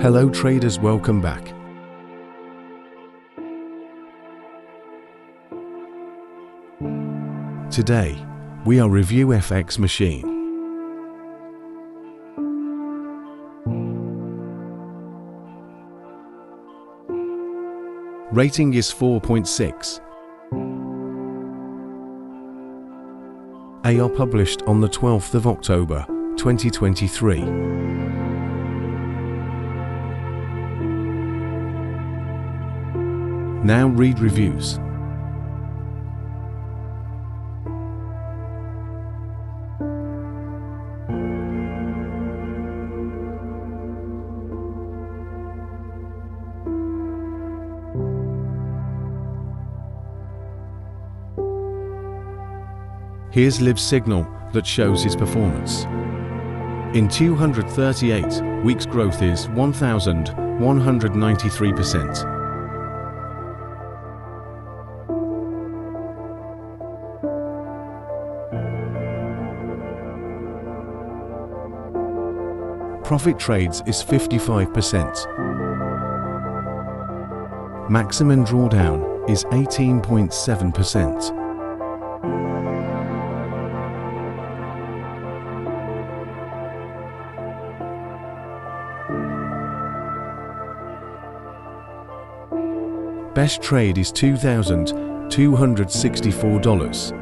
Hello traders, welcome back. Today, we are review FX machine. Rating is 4.6. AR published on the 12th of October, 2023. Now read reviews. Here's Liv's signal that shows his performance. In 238 weeks, growth is 1,193%. Profit trades is 55%. Maximum drawdown is 18.7%. Best trade is $2,264.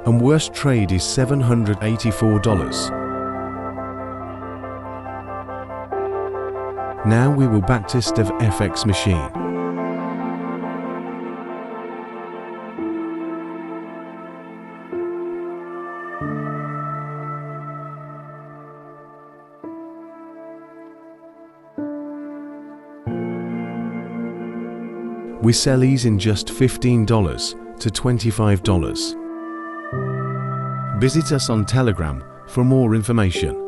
And worst trade is $784. Now we will backtest of FX machine. We sell these in just $15 to $25. Visit us on Telegram for more information.